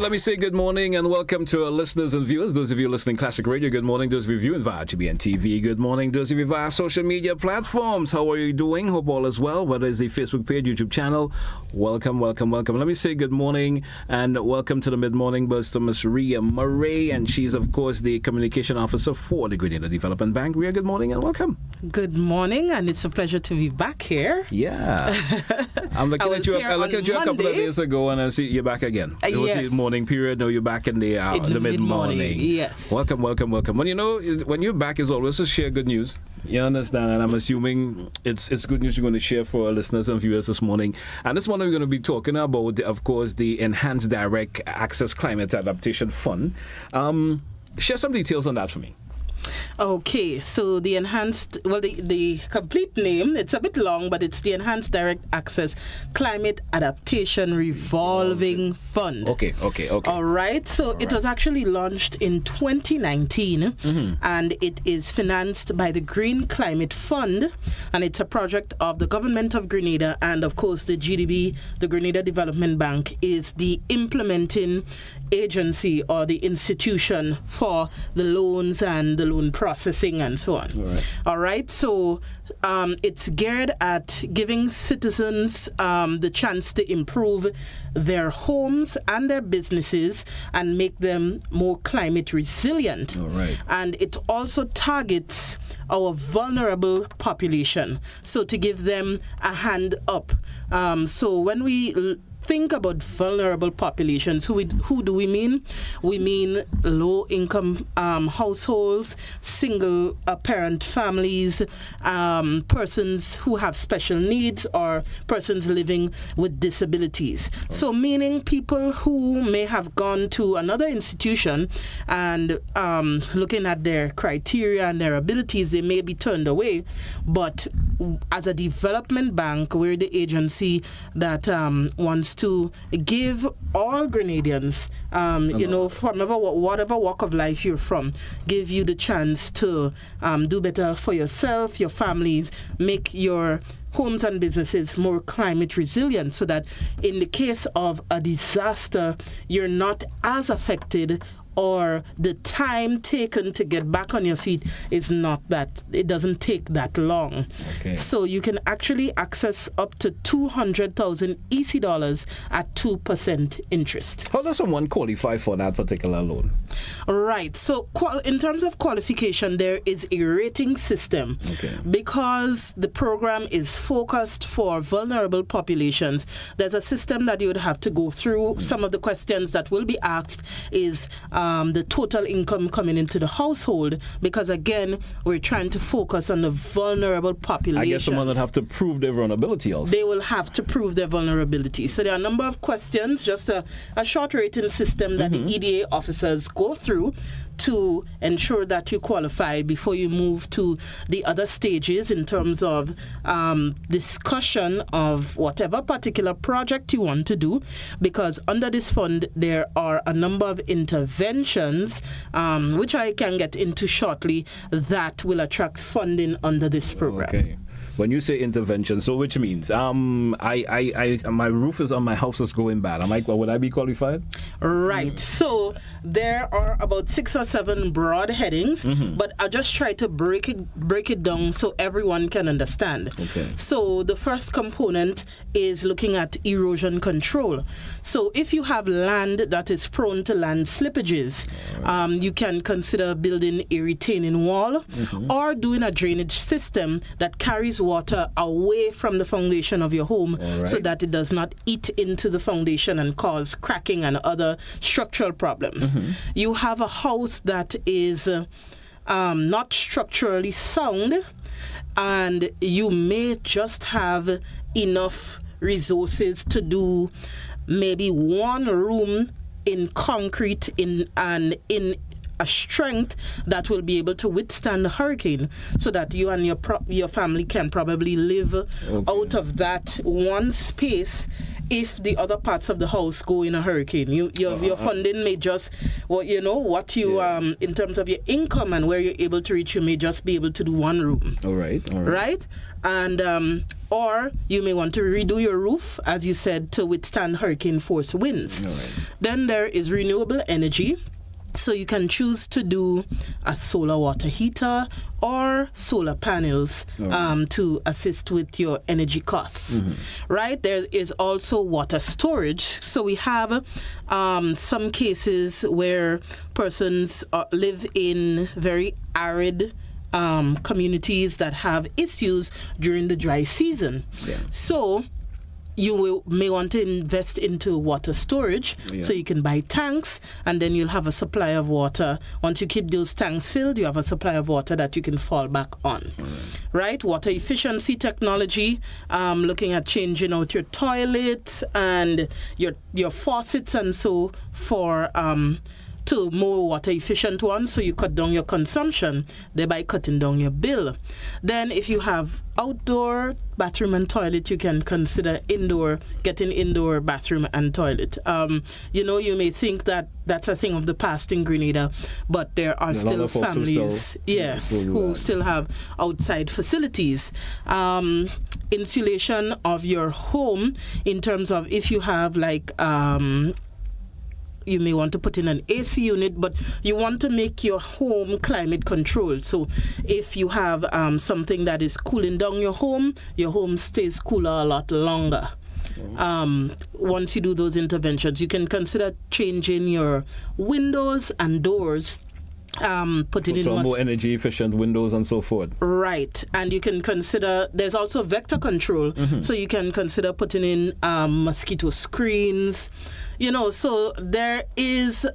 let me say good morning and welcome to our listeners and viewers. Those of you listening Classic Radio, good morning. Those of you viewing via GBN TV, good morning. Those of you via social media platforms, how are you doing? Hope all is well. Whether it's the Facebook page, YouTube channel, welcome. Let me say good morning and welcome to the mid-morning buzz to Miss Ria Murray, and she's, of course, the communication officer for the Grenada Development Bank. Ria, good morning and welcome. Good morning, and it's a pleasure to be back here. Yeah. I'm looking at you a couple of days ago, and I see you're back again. It was the morning period. Now you're back in the mid-morning. Yes. Welcome. When you're back, it's always to share good news. You understand? And I'm assuming it's good news you're going to share for our listeners and viewers this morning. And this morning we're going to be talking about, of course, the Enhanced Direct Access Climate Adaptation Fund. Share some details on that for me. Okay, so the the complete name, it's a bit long, but it's the Enhanced Direct Access Climate Adaptation Revolving Fund. Okay. All right, so it was actually launched in 2019, and it is financed by the Green Climate Fund, and it's a project of the government of Grenada, and of course the GDB, the Grenada Development Bank, is the implementing agency or the institution for the loans and the loan processing and so on. All right. So it's geared at giving citizens the chance to improve their homes and their businesses and make them more climate resilient. All right. And it also targets our vulnerable population, so to give them a hand up. So when we think about vulnerable populations, who do we mean? We mean low-income households, single-parent families, persons who have special needs, or persons living with disabilities. So meaning people who may have gone to another institution and looking at their criteria and their abilities, they may be turned away. But as a development bank, we're the agency that wants to give all Grenadians, from whatever walk of life you're from, give you the chance to do better for yourself, your families, make your homes and businesses more climate resilient, so that in the case of a disaster, you're not as affected, or the time taken to get back on your feet is not that, it doesn't take that long. Okay. So you can actually access up to 200,000 EC dollars at 2% interest. How does someone qualify for that particular loan? Right. So in terms of qualification, there is a rating system. Okay. Because the program is focused for vulnerable populations, there's a system that you would have to go through. Some of the questions that will be asked is the total income coming into the household, because again, we're trying to focus on the vulnerable population. I guess someone would have to prove their vulnerability also. They will have to prove their vulnerability. So there are a number of questions, just a short rating system that the EDA officers go through to ensure that you qualify before you move to the other stages in terms of discussion of whatever particular project you want to do, because under this fund there are a number of interventions which I can get into shortly that will attract funding under this program. Okay. When you say intervention, so which means my roof is on my house is going bad. I'm like, well, would I be qualified? Right. So there are about 6 or 7 broad headings, but I'll just try to break it down so everyone can understand. Okay. So the first component is looking at erosion control. So if you have land that is prone to land slippages, you can consider building a retaining wall or doing a drainage system that carries water away from the foundation of your home, so that it does not eat into the foundation and cause cracking and other structural problems. You have a house that is not structurally sound, and you may just have enough resources to do maybe one room in concrete in a strength that will be able to withstand the hurricane, so that you and your family can probably live out of that one space if the other parts of the house go in a hurricane. Your funding may just, in terms of your income and where you're able to reach, you may just be able to do one room. All right. Right? And or you may want to redo your roof, as you said, to withstand hurricane force winds. All right. Then there is renewable energy. So you can choose to do a solar water heater or solar panels to assist with your energy costs, right? There is also water storage. So we have some cases where persons live in very arid communities that have issues during the dry season. Yeah. So may want to invest into water storage, so you can buy tanks, and then you'll have a supply of water. Once you keep those tanks filled, you have a supply of water that you can fall back on. Right? Water efficiency technology, looking at changing out your toilets and your faucets and so for to more water efficient ones, so you cut down your consumption, thereby cutting down your bill. Then if you have outdoor bathroom and toilet, you can consider getting indoor bathroom and toilet. You may think that that's a thing of the past in Grenada, but there are still families who still have outside facilities. Insulation of your home, in terms of if you have you may want to put in an AC unit, but you want to make your home climate controlled. So if you have something that is cooling down your home stays cooler a lot longer. Once you do those interventions, you can consider changing your windows and doors. Putting in more energy efficient windows and so forth. Right. And you can consider, there's also vector control. So you can consider putting in mosquito screens. So there is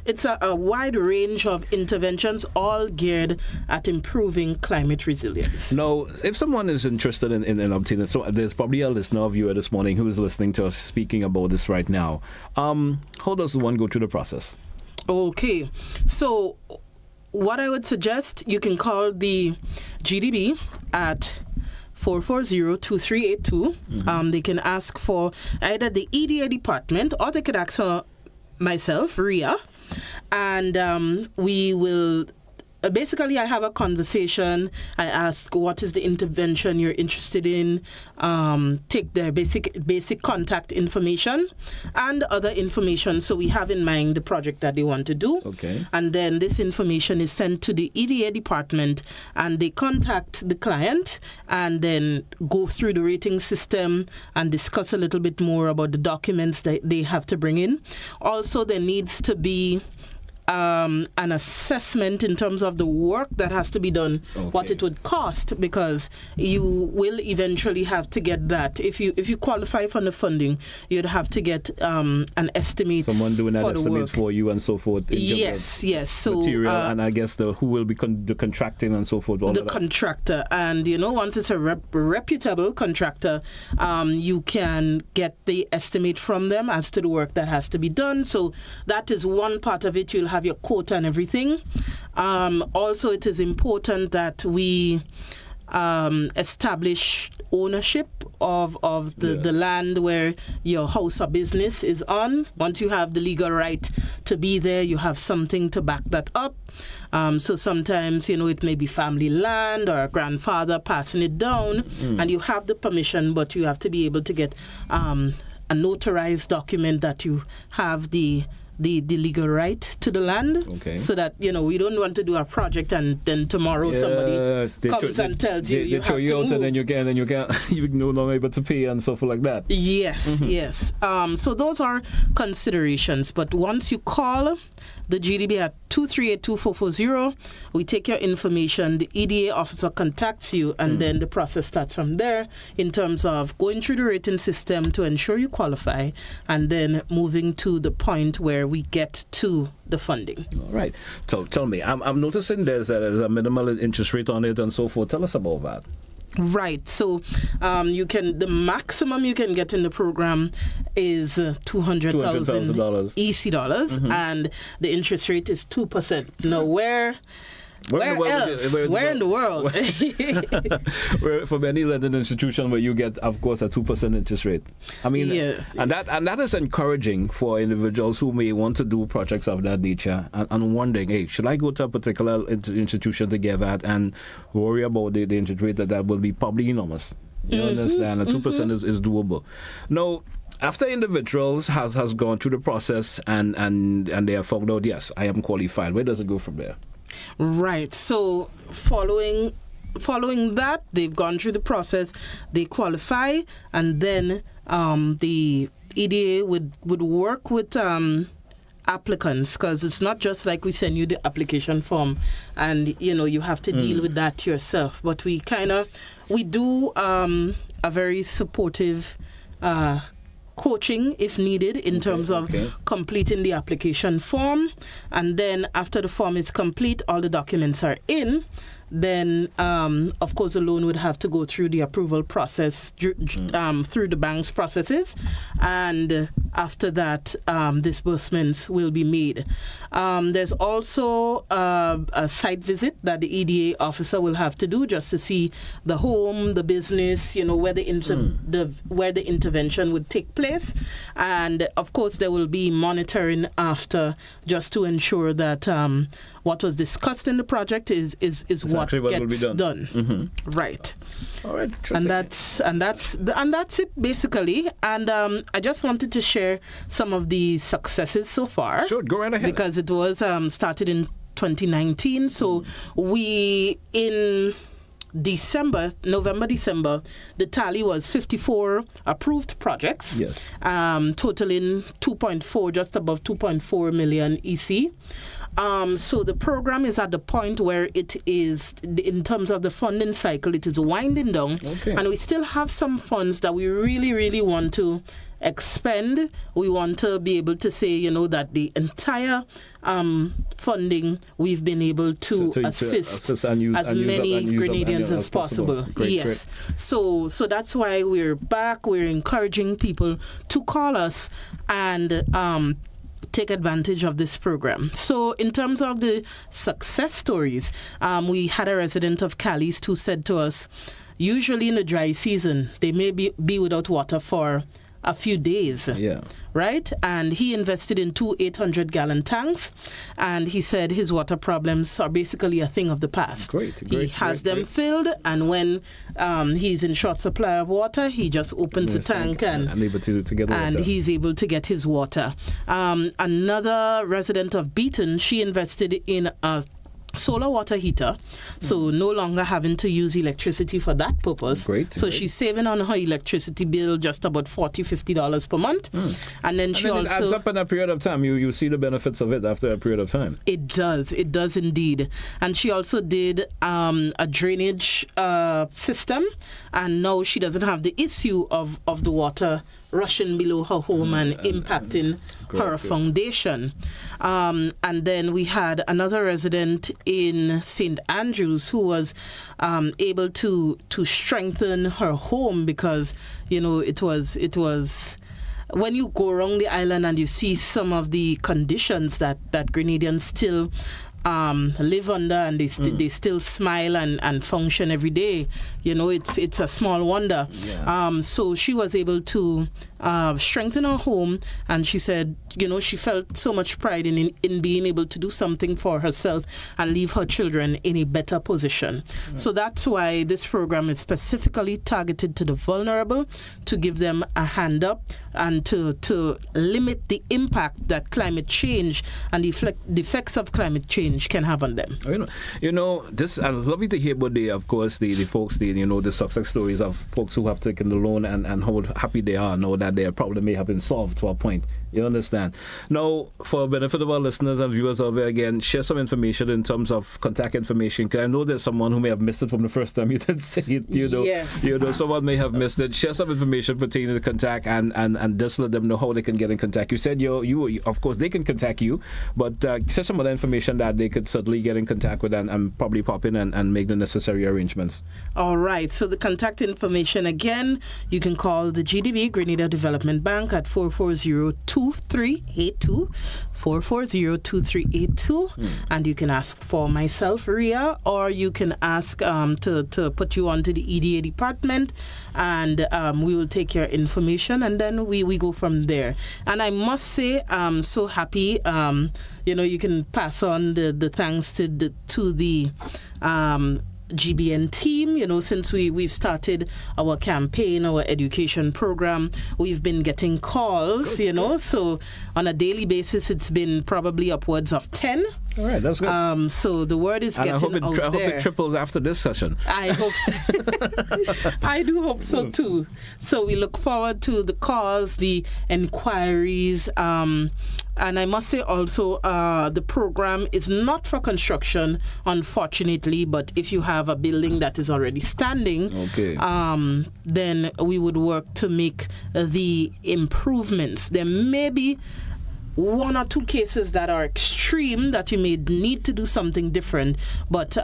it's a wide range of interventions, all geared at improving climate resilience. Now, if someone is interested in obtaining, so there's probably a listener or viewer this morning who is listening to us speaking about this right now. How does one go through the process? Okay, so what I would suggest, you can call the GDB at 440-2382. They can ask for either the EDA department, or they could ask for myself, Ria, and we will basically, I have a conversation. I ask what is the intervention you're interested in, take their basic contact information and other information, so we have in mind the project that they want to do. Okay. And then this information is sent to the EDA department, and they contact the client and then go through the rating system and discuss a little bit more about the documents that they have to bring in. Also, there needs to be an assessment in terms of the work that has to be done, what it would cost, because you will eventually have to get that. If you qualify for the funding, you'd have to get an estimate. Someone doing an estimate for you and so forth. Yes. So material and I guess who will be the contracting and so forth. The contractor, and once it's a reputable contractor, you can get the estimate from them as to the work that has to be done. So that is one part of it. You'll have your quote and everything. Also, it is important that we establish ownership of the land where your house or business is on. Once you have the legal right to be there, you have something to back that up. So sometimes, it may be family land or a grandfather passing it down, and you have the permission, but you have to be able to get a notarized document that you have the legal right to the land, so that we don't want to do a project and then tomorrow somebody comes and tells you have to move, and then you can't you're no longer able to pay and stuff like that. Yes. So those are considerations. But once you call the GDB at 238-2440, we take your information, the EDA officer contacts you, and then the process starts from there in terms of going through the rating system to ensure you qualify, and then moving to the point where we get to the funding. All right. So tell me, I'm noticing there's a minimal interest rate on it and so forth. Tell us about that. Right. So the maximum you can get in the program is $200,000 EC dollars, and the interest rate is 2%. Now, where in the world? For many lending institutions where you get, of course, a 2% interest rate. I mean, and that is encouraging for individuals who may want to do projects of that nature and wondering, hey, should I go to a particular institution to get that and worry about the interest rate that will be probably enormous? You understand? And 2% is doable. Now, after individuals has gone through the process and they have found out, yes, I am qualified, where does it go from there? Right. So following that, they've gone through the process, they qualify, and then the EDA would work with applicants, because it's not just like we send you the application form and you have to deal with that yourself, but we do a very supportive coaching if needed in terms of completing the application form, and then after the form is complete, all the documents are in, then of course the loan would have to go through the approval process through the bank's processes, and after that disbursements will be made. There's also a site visit that the EDA officer will have to do just to see the home, the business, where the intervention would take place, and of course there will be monitoring after, just to ensure that what was discussed in the project is what gets done. Mm-hmm. Right. All right. And that's it basically. And I just wanted to share some of the successes so far. Sure, go right ahead. Because it was started in 2019. So we in November, December, the tally was 54 approved projects, yes, totaling 2.4, just above 2.4 million EC. So the program is at the point where it is, in terms of the funding cycle, it is winding down, and we still have some funds that we really, really want to expend. We want to be able to say, that the entire funding we've been able to assist as many Grenadians as possible. Yes. So that's why we're back. We're encouraging people to call us and take advantage of this program. So in terms of the success stories, we had a resident of Cali's who said to us, usually in the dry season, they may be without water for a few days, right? And he invested in 2 800-gallon tanks, and he said his water problems are basically a thing of the past. He has them filled, and when he's in short supply of water, he just opens the tank and able to get water. And he's able to get his water. Another resident of Beaton, she invested in a solar water heater, so no longer having to use electricity for that purpose. She's saving on her electricity bill just about $40-50 per month. And then it adds up in a period of time. You see the benefits of it after a period of time. It does indeed. And she also did a drainage system, and now she doesn't have the issue of the water rushing below her home and impacting her foundation. And then we had another resident in St. Andrews who was able to strengthen her home, because it was when you go around the island and you see some of the conditions that Grenadians still live under, and they still smile and function every day. It's a small wonder. So she was able to strengthen her home, and she said, she felt so much pride in being able to do something for herself and leave her children in a better position. So that's why this program is specifically targeted to the vulnerable, to give them a hand up and to limit the impact that climate change and the effects of climate change can have on them. This I love to hear about the folks, the success stories of folks who have taken the loan and how happy they are now that their problem may have been solved to a point. You understand? Now, for the benefit of our listeners and viewers over again, share some information in terms of contact information, because I know there's someone who may have missed it from the first time you did say it. Yes. Someone may have missed it. Share some information pertaining to contact and just let them know how they can get in contact. You said you of course they can contact you, but share some other information that they could certainly get in contact with and probably pop in and make the necessary arrangements. All right. So the contact information again, you can call the GDB Grenada Development Bank at 440-2382, 440-2382, and you can ask for myself, Ria, or you can ask to put you onto the EDA department, and we will take your information, and then we go from there. And I must say, I'm so happy. You can pass on the thanks to the GBN team, since we've started our campaign, our education program, we've been getting calls, so on a daily basis, it's been probably upwards of 10. All right, that's good. So the word is getting out there. I hope it triples after this session. I hope so. I do hope so too. So we look forward to the calls, the inquiries, and I must say also, the program is not for construction, unfortunately, but if you have a building that is already standing, then we would work to make the improvements. There may be one or two cases that are extreme that you may need to do something different, but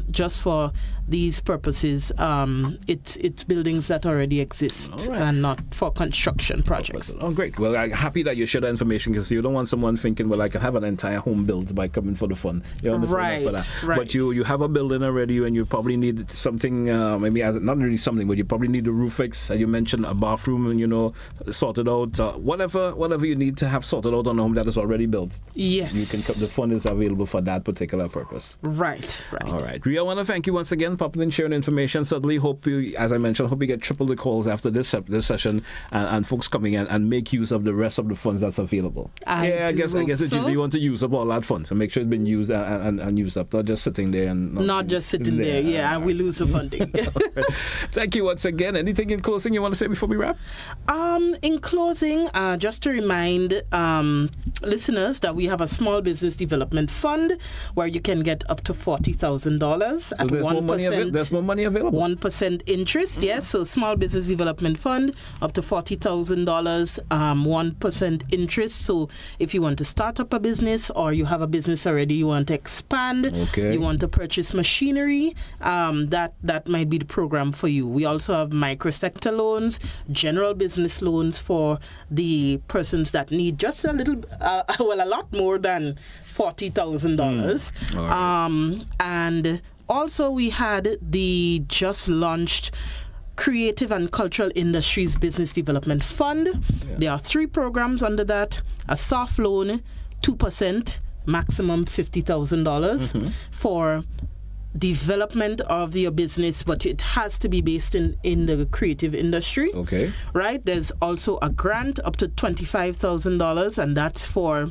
just for these purposes, it's buildings that already exist and not for construction projects. Oh, great. Well, I'm happy that you share that information because you don't want someone thinking, well, I can have an entire home built by coming for the fun. You understand for that. Right. But you have a building already and you probably need something, maybe not really something, but you probably need a roof fix. You mentioned a bathroom and, sorted out. Whatever you need to have sorted out on a home that is already built. Yes. The fund is available for that particular purpose. Right. All right. Ria, I want to thank you once again for sharing information. Certainly hope you, as I mentioned, hope you get triple the calls after this session and folks coming in and make use of the rest of the funds that's available. I guess you want to use up all that funds and make sure it's been used and used up, not just sitting there and not just sitting there. Yeah, and we lose the funding. Thank you once again. Anything in closing you want to say before we wrap? In closing, just to remind listeners that we have a small business development fund where you can get up to $40,000 at 1%. There's more money available. 1% interest, yes. So small business development fund up to $40,000, 1% interest. So if you want to start up a business or you have a business already, you want to expand, you want to purchase machinery, that might be the program for you. We also have microsector loans, general business loans for the persons that need just a little, a lot more than $40,000. And also, we had the just launched Creative and Cultural Industries Business Development Fund. There are 3 programs under that. A soft loan, 2%, maximum $50,000 for development of your business, but it has to be based in the creative industry. Right? There's also a grant up to $25,000, and that's for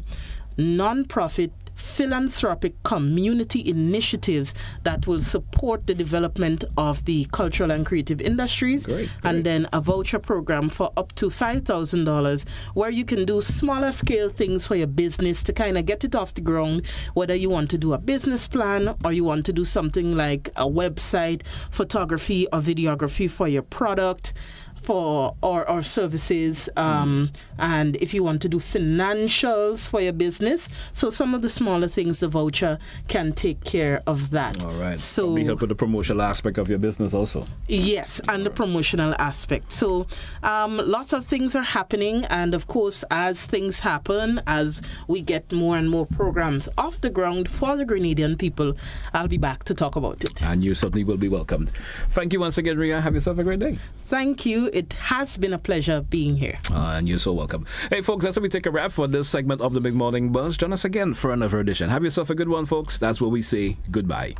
non-profit philanthropic community initiatives that will support the development of the cultural and creative industries. Great. And then a voucher program for up to $5,000 where you can do smaller scale things for your business to kind of get it off the ground, whether you want to do a business plan or you want to do something like a website, photography or videography for your product or services, and if you want to do financials for your business. So some of the smaller things, the voucher can take care of that. All right. So probably help with the promotional aspect of your business also. Yes, and the promotional aspect. So lots of things are happening, and of course, as things happen, as we get more and more programs off the ground for the Grenadian people, I'll be back to talk about it. And you certainly will be welcomed. Thank you once again, Ria. Have yourself a great day. Thank you. It has been a pleasure being here. And you're so welcome. Hey, folks, that's where we take a wrap for this segment of the Big Morning Buzz. Join us again for another edition. Have yourself a good one, folks. That's where we say goodbye.